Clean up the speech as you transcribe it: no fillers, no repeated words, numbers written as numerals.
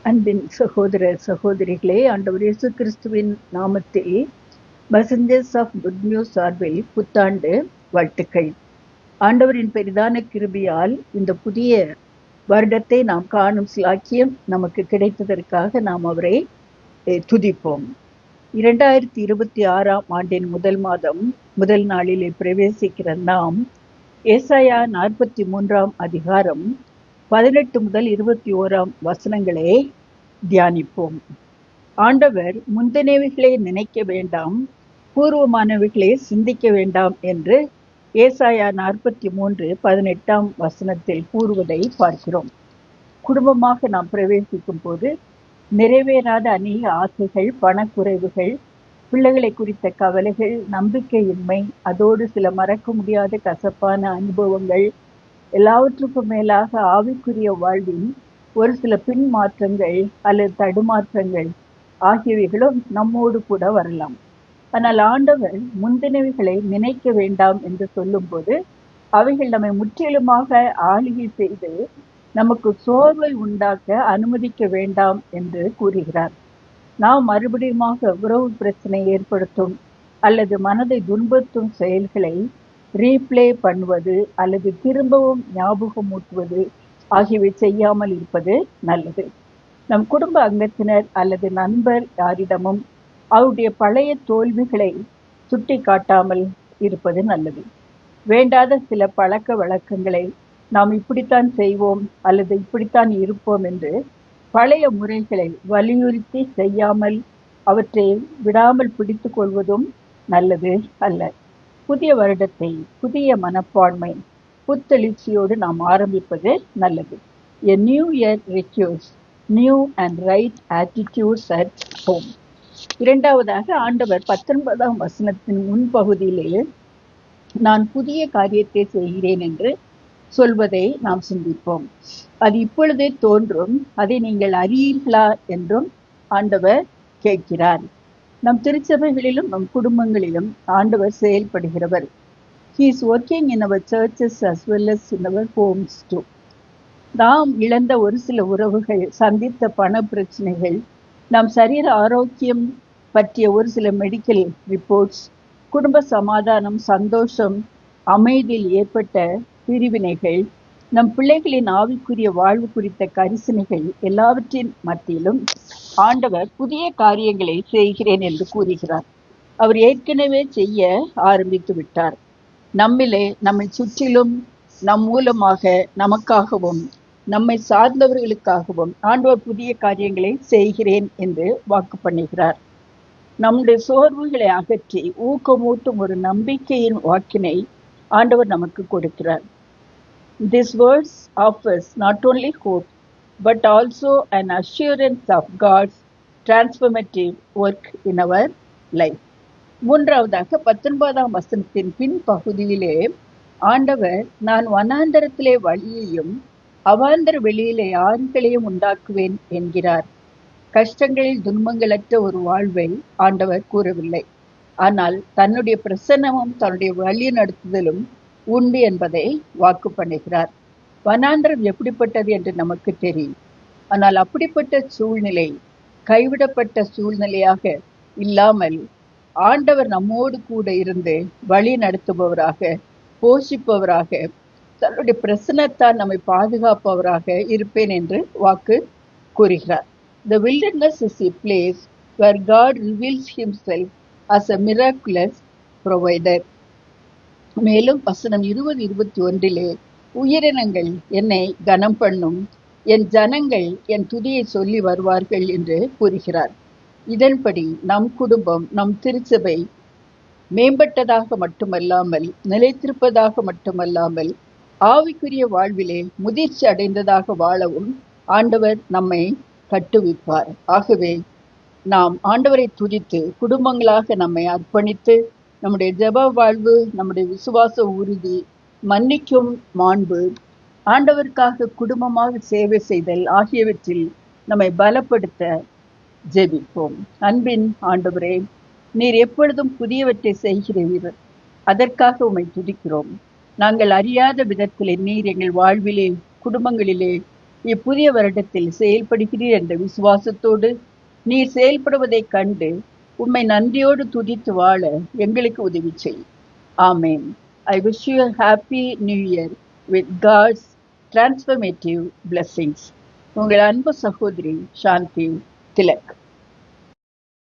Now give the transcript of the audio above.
அன்பின் சகோதர சகோதரிகளே, ஆண்டவர் இயேசு கிறிஸ்துவின் நாமத்தில் மெசஞ்சர்ஸ் ஆஃப் குட் நியூஸ் சார்பில் புத்தாண்டு வாழ்த்துக்கள். ஆண்டவரின் பெரிதான கிருபையால் இந்த புதிய வருடத்தை நாம் காணும் சிலாக்கியம் நமக்கு கிடைத்ததற்காக நாம் அவரை துதிப்போம். 2026 ஆண்டின் முதல் மாதம் முதல் நாளிலே பிரவேசிக்கிற நாம் ஏசாயா 43 அதிகாரம் 18 முதல் 21 வசனங்களை தியானிப்போம். ஆண்டவர் முந்தினவைகளை நினைக்க வேண்டாம், பூர்வமானவைகளை சிந்திக்க வேண்டாம் என்று ஏசாயா 43:18 வசனத்தில் கூறுவதை பார்க்கிறோம். குடும்பமாக நாம் பிரவேசிக்கும் போது நிறைவேறாத அநேக ஆசைகள், பணக்குறைவுகள், பிள்ளைகளை குறித்த கவலைகள், நம்பிக்கையின்மை, அதோடு சில மறக்க முடியாத கசப்பான அனுபவங்கள், எல்லாவற்றுக்கும் மேலாக ஆவிக்குரிய வாழ்வின் ஒரு சில பின் மாற்றங்கள் அல்லது தடுமாற்றங்கள் ஆகியவைகளும் நம்மோடு கூட வரலாம். ஆனால் ஆண்டவர் முந்தினவைகளை நினைக்க வேண்டாம் என்று சொல்லும்போது அவைகள் நம்மை முற்றிலுமாக ஆளுகை செய்து நமக்கு சோர்வை உண்டாக்க அனுமதிக்க வேண்டாம் என்று கூறுகிறார். நாம் மறுபடியுமாக உறவு பிரச்சனை ஏற்படுத்தும் அல்லது மனதை துன்புறுத்தும் செயல்களை ரீப்ளே பண்ணுவது அல்லது திரும்பவும் ஞாபகமூட்டுவது ஆகியவை செய்யாமல் இருப்பது நல்லது. நம் குடும்ப அங்கத்தினர் அல்லது நண்பர் யாரிடமும் அவருடைய பழைய தோல்விகளை சுட்டி காட்டாமல் இருப்பது நல்லது. வேண்டாத சில பழக்க வழக்கங்களை நாம் இப்படித்தான் செய்வோம் அல்லது இப்படித்தான் இருப்போம் என்று பழைய முறைகளை வலியுறுத்தி செய்யாமல் அவற்றை விடாமல் பிடித்து கொள்வதும் நல்லது அல்ல. புதிய வருடத்தை புதிய மனப்பான்மை, புத்தெழுச்சியோடு நாம் ஆரம்பிப்பது நல்லது. A new year requires new and right attitudes at home. இரண்டாவதாக ஆண்டவர் 19 வசனத்தின் முன்பகுதியிலே நான் புதிய காரியத்தை செய்கிறேன் என்று சொல்வதை நாம் சிந்திப்போம். அது இப்பொழுதே தோன்றும், அதை நீங்கள் அறியீர்களா என்றும் ஆண்டவர் கேட்கிறார். நம் திருச்சபைகளிலும் நம் குடும்பங்களிலும் ஆண்டவர் செயல்படுகிறவர். He is working in our churches as well as in our homes too. நாம் இழந்த ஒரு சில உறவுகள், சந்தித்த பண பிரச்சனைகள், நம் சரீர ஆரோக்கியம் பற்றிய ஒரு சில மெடிக்கல் ரிப்போர்ட்ஸ், குடும்ப சமாதானம், சந்தோஷம், அமைதியில் ஏற்பட்ட பிரிவினைகள், நம் பிள்ளைகளின் ஆவிக்குரிய வாழ்வு குறித்த கரிசனைகள் எல்லாவற்றின் மத்தியிலும் ஆண்டவர் புதிய காரியங்களை செய்கிறேன் என்று கூறுகிறார். அவர் ஏற்கனவே செய்ய ஆரம்பித்து விட்டார். நம்மிலே, நம்மை சுற்றிலும், நம் மூலமாக, நமக்காகவும் நம்மை சார்ந்தவர்களுக்காகவும் ஆண்டவர் புதிய காரியங்களை செய்கிறேன் என்று வாக்கு பண்ணுகிறார். நம்முடைய சோர்வுகளை அகற்றி ஊக்கமூட்டும் ஒரு நம்பிக்கையின் வாக்கினை ஆண்டவர் நமக்கு கொடுக்கிறார். This verse offers not only hope but also an assurance of God's transformative work in our life. மூன்றாவதாக 19 வசனத்தின் பின் பகுதியிலே ஆண்டவர் நான் வனாந்தரத்திலே வழியையும் அவாந்தர வெளியிலே ஆறுகளையும் உண்டாக்குவேன் என்கிறார். கஷ்டங்களில் துன்பங்களற்ற ஒரு வாழ்வை ஆண்டவர் கூறவில்லை. ஆனால் தன்னுடைய பிரசன்னமும் தன்னுடைய வழி நடத்துதலும் உண்டு என்பதை வாக்கு பண்ணுகிறார். வனாந்தரம் எப்படிப்பட்டது என்று நமக்கு தெரியும். ஆனால் அப்படிப்பட்ட சூழ்நிலை கைவிடப்பட்ட சூழ்நிலையாக இல்லாமல் ஆண்டவர் நம்மோடு கூட இருந்து வழி நடத்துபவராக, போஷிப்பவராக, தன்னுடைய பிரசன்னத்தால் நம்மை பாதுகாப்பவராக இருப்பேன் என்று வாக்கு கூறுகிறார். The wilderness is a place where God reveals himself as a miraculous provider. மேலும் வசனம் 20-21 உயிரினங்கள் என்னை கனம் பண்ணும், என் ஜனங்கள் என் துதியை சொல்லி வருவார்கள் என்று கூறுகிறார். இதன்படி நம் குடும்பம், நம் திருச்சபை மேம்பட்டதாக மட்டுமல்லாமல், நிலைத்திருப்பதாக மட்டுமல்லாமல், ஆவிக்குரிய வாழ்விலே முதிர்ச்சி அடைந்ததாக வாழவும் ஆண்டவர் நம்மை கட்டுவிப்பார். ஆகவே நாம் ஆண்டவரை துதித்து குடும்பங்களாக நம்மை அர்ப்பணித்து நம்முடைய ஜெப வாழ்வு, நம்முடைய விசுவாச உறுதி, மன்னிக்கும் மாண்பு, ஆண்டவருக்காக குடும்பமாக சேவை செய்தல் ஆகியவற்றில் நம்மை பலப்படுத்த ஜெபிப்போம். அன்பின் ஆண்டவரே, நீர் எப்பொழுதும் புதியவற்றை செய்கிறீர். அதற்காக உம்மை துதிக்கிறோம். நாங்கள் அறியாத விதத்திலே நீர் எங்கள் வாழ்விலே, குடும்பங்களிலே இப்புதிய வருடத்தில் செயல்படுகிறீர் என்ற விசுவாசத்தோடு நீர் செயல்படுவதைக் கண்டு உம்மை நன்றியோடு துதித்து வாழ எங்களுக்கு உதவி செய். ஆமென். I wish you a happy new year with God's transformative blessings. உங்கள் அன்பு சகோதரி சாந்தி திலக்.